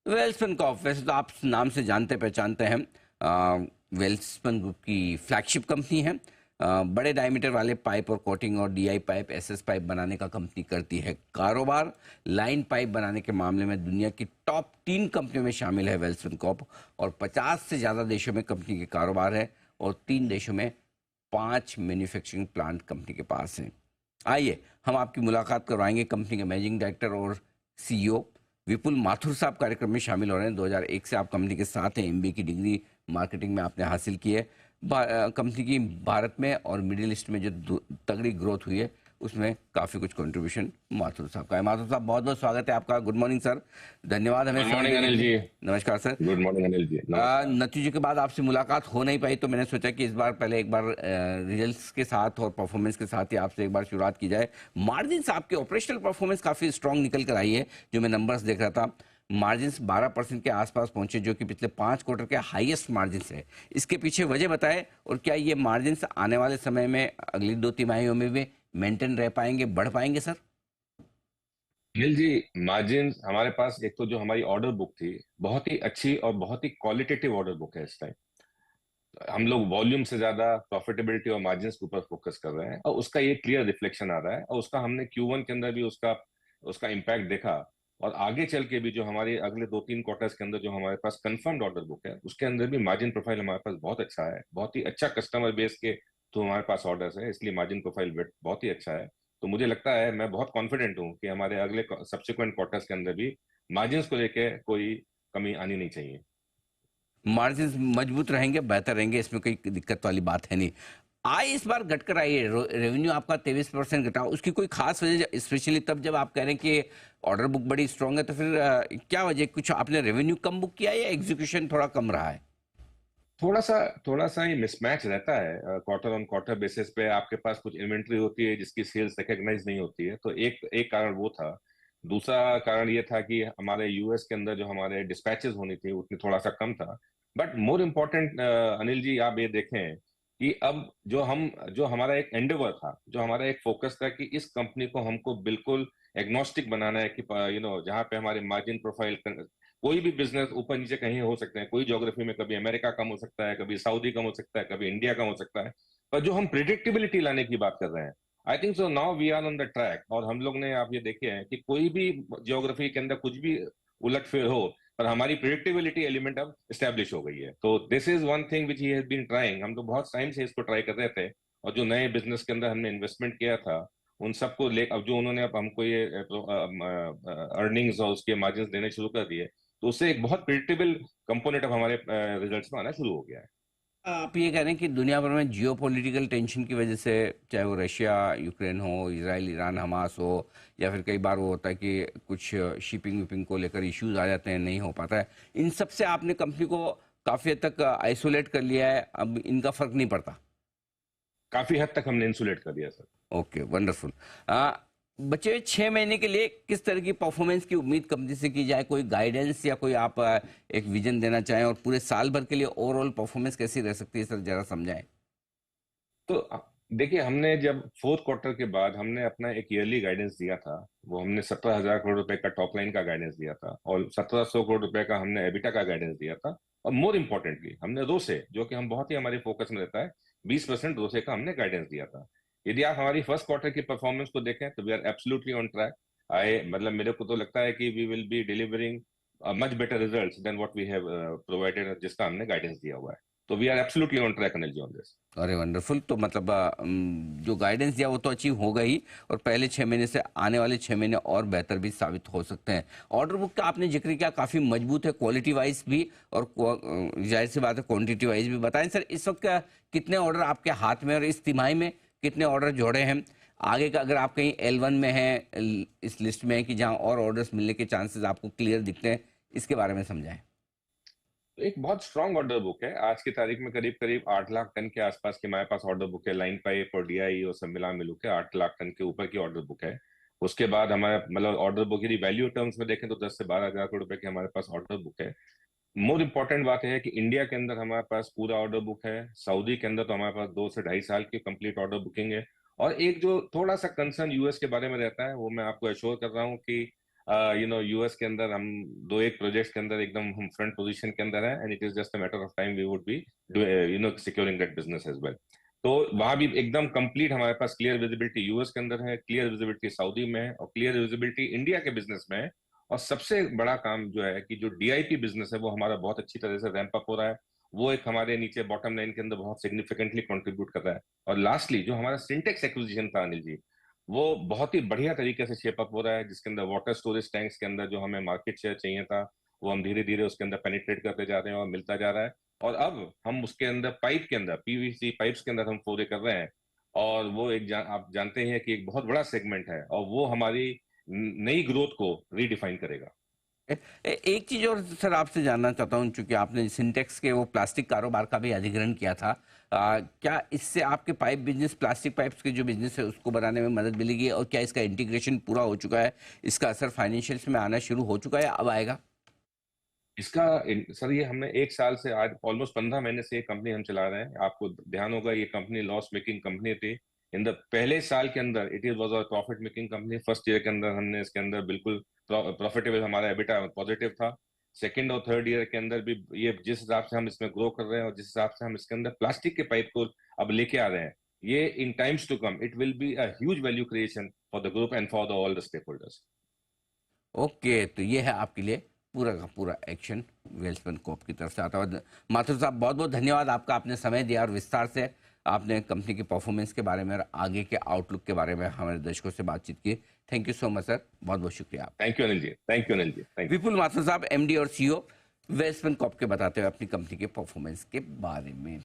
Welspun Corp, वैसे तो आप नाम से जानते पहचानते हैं। वेल्सपन ग्रुप की फ्लैगशिप कंपनी है। बड़े डायमीटर वाले पाइप और कोटिंग और डीआई पाइप, एसएस पाइप बनाने का कंपनी करती है कारोबार। लाइन पाइप बनाने के मामले में दुनिया की टॉप 3 कंपनियों में शामिल है वेल्सपन कॉर्प। और 50 से ज़्यादा देशों में कंपनी के कारोबार है, और 3 देशों में 5 मैन्युफैक्चरिंग प्लांट कंपनी के पास हैं। आइए हम आपकी मुलाकात करवाएंगे कंपनी के मैनेजिंग डायरेक्टर और सीईओ विपुल माथुर साहब कार्यक्रम में शामिल हो रहे हैं। 2001 से आप कंपनी के साथ हैं। एमबीए की डिग्री मार्केटिंग में आपने हासिल की है। कंपनी की भारत में और मिडिल ईस्ट में जो तगड़ी ग्रोथ हुई है, उसमें काफ़ी कुछ कंट्रीब्यूशन माथुर साहब का है। माथुर साहब, बहुत बहुत स्वागत है आपका। गुड मॉर्निंग सर, धन्यवाद हमें गुड समय मॉर्निंग देने के अनिल लिए। जी। नमस्कार sir. Good morning Anil ji, नमस्कार। नतीजे के बाद आपसे मुलाकात हो नहीं पाई, तो मैंने सोचा कि इस बार पहले एक बार रिजल्ट्स के साथ और परफॉर्मेंस के साथ ही आपसे एक बार शुरुआत की जाए। मार्जिन्स, आपके ऑपरेशनल परफॉर्मेंस काफ़ी स्ट्रांग निकल कर आई है। जो मैं नंबर्स देख रहा था, मार्जिन्स 12% के आसपास पहुंचे, जो कि पिछले 5 क्वार्टर के हाईएस्ट मार्जिन्स है। इसके पीछे वजह बताएं, और क्या ये मार्जिन्स आने वाले समय में अगली 2 तिमाहियों में भी मेंटेन रह पाएंगे, बढ़ पाएंगे सर? अनिल जी, मार्जिन हमारे पास एक तो जो हमारी ऑर्डर बुक थी, बहुत ही अच्छी और बहुत ही क्वालिटेटिव ऑर्डर बुक है। इस टाइम हम लोग वॉल्यूम से ज्यादा प्रॉफिटेबिलिटी और मार्जिन के ऊपर फोकस कर रहे हैं, और उसका ये क्लियर रिफ्लेक्शन आ रहा है। और उसका हमने Q1 के अंदर भी उसका उसका इम्पैक्ट देखा। और आगे चल के भी जो हमारे अगले 2-3 क्वार्टर्स के अंदर जो हमारे पास कंफर्म्ड ऑर्डर बुक है, उसके अंदर भी मार्जिन प्रोफाइल हमारे पास बहुत अच्छा है। बहुत ही अच्छा कस्टमर बेस के तो हमारे पास ऑर्डर्स है, इसलिए मार्जिन प्रोफाइल बहुत ही अच्छा है। तो मुझे लगता है, मैं बहुत कॉन्फिडेंट हूँ कि हमारे अगले सब्सिक्वेंट क्वार्टर्स के अंदर भी मार्जिन को लेके कोई कमी आनी नहीं चाहिए। मार्जिन मजबूत रहेंगे, बेहतर रहेंगे, इसमें कोई दिक्कत वाली बात है नहीं। आय इस बार घटकर आई है, रेवेन्यू आपका 23% घटा। उसकी कोई खास वजह, स्पेशली तब जब आप कह रहे हैं कि ऑर्डर बुक बड़ी स्ट्रांग है, तो फिर क्या वजह? कुछ आपने रेवेन्यू कम बुक किया है या एग्जीक्यूशन थोड़ा कम रहा है? थोड़ा सा ही मिसमैच रहता है। क्वार्टर ऑन क्वार्टर बेसिस पे आपके पास कुछ इन्वेंट्री होती है जिसकी सेल्स रिकॉग्नाइज नहीं होती है, तो एक एक कारण वो था। दूसरा कारण ये था कि हमारे यूएस के अंदर जो हमारे डिस्पैचेस होनी थी उतनी थोड़ा सा कम था। But more important Anil ji, आप ये देखें कि अब जो हमारा एक एंडेवर था, जो हमारा एक फोकस था कि इस कंपनी को हमको बिल्कुल एग्नोस्टिक बनाना है कि जहाँ पे हमारे मार्जिन प्रोफाइल, कोई भी बिजनेस ऊपर नीचे कहीं हो सकते हैं, कोई ज्योग्राफी में कभी अमेरिका कम हो सकता है, कभी सऊदी कम हो सकता है, कभी इंडिया कम हो सकता है। पर जो हम प्रिडिक्टेबिलिटी लाने की बात कर रहे हैं, I think so now we are on the track. और हम लोग ने, आप ये देखे हैं कि कोई भी ज्योग्राफी के अंदर कुछ भी उलटफेर हो, पर हमारी प्रिडिक्टेबिलिटी एलिमेंट अब स्टैब्लिश हो गई है। तो this is one thing which he has been trying. हम तो बहुत टाइम से इसको ट्राई कर रहे थे, और जो नए बिजनेस के अंदर हमने इन्वेस्टमेंट किया था, उन सबको ले अब जो उन्होंने अब हमको ये अर्निंग्स और उसके मार्जिन देने शुरू कर दिए, तो उससे एक बहुत प्रिडिक्टेबल कंपोनेंट अब हमारे रिजल्ट्स में आना शुरू हो गया है। आप ये कह रहे हैं कि दुनिया भर में जियोपॉलिटिकल टेंशन की वजह से, चाहे वो रशिया यूक्रेन हो, इसराइल ईरान हमास हो, या फिर कई बार वो होता है कि कुछ शिपिंग विपिंग को लेकर इश्यूज आ जाते हैं, नहीं हो पाता है, इन सब से आपने कंपनी को काफ़ी हद तक आइसोलेट कर लिया है, अब इनका फर्क नहीं पड़ता? काफी हद तक हमने इंसुलेट कर दिया सर। Okay, wonderful. बचे हुए 6 महीने के लिए किस तरह की परफॉर्मेंस की उम्मीद कंपनी से की जाए? कोई गाइडेंस या कोई आप एक विजन देना चाहें, और पूरे साल भर के लिए ओवरऑल परफॉर्मेंस कैसी रह सकती है सर, जरा समझाएं। तो देखिए, हमने जब फोर्थ क्वार्टर के बाद हमने अपना एक ईयरली गाइडेंस दिया था, वो हमने 17,000 करोड़ रुपए का टॉप लाइन का गाइडेंस दिया था, और 1,700 करोड़ रुपए का हमने एबिटा का गाइडेंस दिया था। और मोर इम्पोर्टेंटली हमने रोसे, जो कि हम बहुत ही हमारे फोकस में रहता है, 20% रोसे का हमने गाइडेंस दिया था। यदि आप हमारी फर्स्ट क्वार्टर की परफॉर्मेंस को देखें, तो we are absolutely on track. आए मतलब मेरे को तो लगता है कि we will be delivering much better results than what we have provided, जिसका हमने गाइडेंस दिया हुआ है। तो we are absolutely on track Anil ji on this. अरे वंडरफुल। तो मतलब जो गाइडेंस दिया वो तो अचीव होगा ही, और पहले 6 महीने से आने वाले 6 महीने और बेहतर भी साबित हो सकते हैं। ऑर्डर बुक का आपने जिक्र किया, काफ़ी मजबूत है, क्वालिटी वाइज भी, और जाहिर सी बात है क्वांटिटी वाइज भी। बताएं सर, इस वक्त कितने ऑर्डर आपके हाथ में, और इस तिमाही में कितने ऑर्डर जोड़े हैं? आगे का अगर आप कहीं L1 में हैं, इस लिस्ट में है कि जहाँ और ऑर्डर्स मिलने के चांसेस आपको क्लियर दिखते हैं, इसके बारे में समझाएं। तो एक बहुत स्ट्रांग ऑर्डर बुक है। आज की तारीख में करीब करीब 8 लाख टन के आसपास की हमारे पास ऑर्डर बुक है। लाइन पाइप और डीआई और सब मिला मिलू के 8 लाख टन के ऊपर की ऑर्डर बुक है। उसके बाद हमारे मतलब ऑर्डर बुक यदि वैल्यू टर्म्स में देखें तो 10 से 12 हजार करोड़ रुपए की हमारे पास ऑर्डर बुक है। मोर इम्पोर्टेंट बात है कि इंडिया के अंदर हमारे पास पूरा ऑर्डर बुक है। सऊदी के अंदर तो हमारे पास 2 से ढाई साल की कंप्लीट ऑर्डर बुकिंग है। और एक जो थोड़ा सा कंसर्न यूएस के बारे में रहता है, वो मैं आपको एश्योर कर रहा हूँ कि यूएस के अंदर हम दो एक प्रोजेक्ट्स के अंदर एकदम हम फ्रंट पोजीशन के अंदर है, and it is just a matter of time we would be securing that business as well. तो वहां भी एकदम कंप्लीट हमारे पास क्लियर विजिबिलिटी यूएस के अंदर है, क्लियर विजिबिलिटी सऊदी में है, और क्लियर विजिबिलिटी इंडिया के बिजनेस में है। और सबसे बड़ा काम जो है कि जो डीआईपी बिजनेस है वो हमारा बहुत अच्छी तरह से रैंप अप हो रहा है। वो एक हमारे नीचे बॉटम लाइन के अंदर बहुत सिग्निफिकेंटली कंट्रीब्यूट कर रहा है। और लास्टली जो हमारा सिंटेक्स एक्विजिशन था अनिल जी, वो बहुत ही बढ़िया तरीके से शेप अप हो रहा है, जिसके अंदर वाटर स्टोरेज टैंक्स के अंदर जो हमें मार्केट शेयर चाहिए था वो हम धीरे धीरे उसके अंदर पेनिट्रेट करते जा रहे हैं और मिलता जा रहा है। और अब हम उसके अंदर पाइप के अंदर पीवीसी पाइप्स के अंदर हम फोरे कर रहे हैं। और वो आप जानते हैं कि एक बहुत बड़ा सेगमेंट है, और वो हमारी नई ग्रोथ को रीडिफाइन करेगा। एक चीज और सर आपसे जानना चाहता हूं, चूंकि आपने सिंटेक्स के वो प्लास्टिक कारोबार का भी अधिग्रहण किया था, क्या इससे आपके पाइप बिजनेस, प्लास्टिक पाइप्स के जो बिजनेस है उसको बनाने में मदद मिलेगी, और क्या इसका इंटीग्रेशन पूरा हो चुका है, इसका असर फाइनेंशियल्स में आना शुरू हो चुका है या अब आएगा? इसका सर ये हमने एक साल से आज ऑलमोस्ट 15 महीने से ये कंपनी हम चला रहे हैं। आपको ध्यान होगा ये कंपनी लॉस मेकिंग कंपनी थी। इन द पहले साल के अंदर it is was a profit making company. First year के अंदर हमने इसके अंदर बिल्कुल प्रॉफिटेबल, हमारा एबिटा पॉजिटिव था। सेकंड और थर्ड ईयर के अंदर भी ये जिस हिसाब से हम इसमें ग्रो कर रहे हैं और जिस हिसाब से हम इसके अंदर प्लास्टिक के पाइप को अब लेके आ रहे हैं, ये in times to come it will be a huge value creation for the group and for the all the stakeholders. Okay, तो ये है आपके लिए पूरा का पूरा एक्शन वेल्सपन कोप की तरफ से आता है। माथुर साहब, बहुत बहुत धन्यवाद आपका, आपने समय दिया और विस्तार से आपने कंपनी की परफॉर्मेंस के बारे में और आगे के आउटलुक के बारे में हमारे दर्शकों से बातचीत की। Thank you so much sir, बहुत बहुत शुक्रिया आपका। Thank you Anil ji, thank you Anil ji, thank you. Vipul Mathur साहब, एमडी और सीईओ वेल्सपन कॉप के बताते हुए अपनी कंपनी के परफॉर्मेंस के बारे में।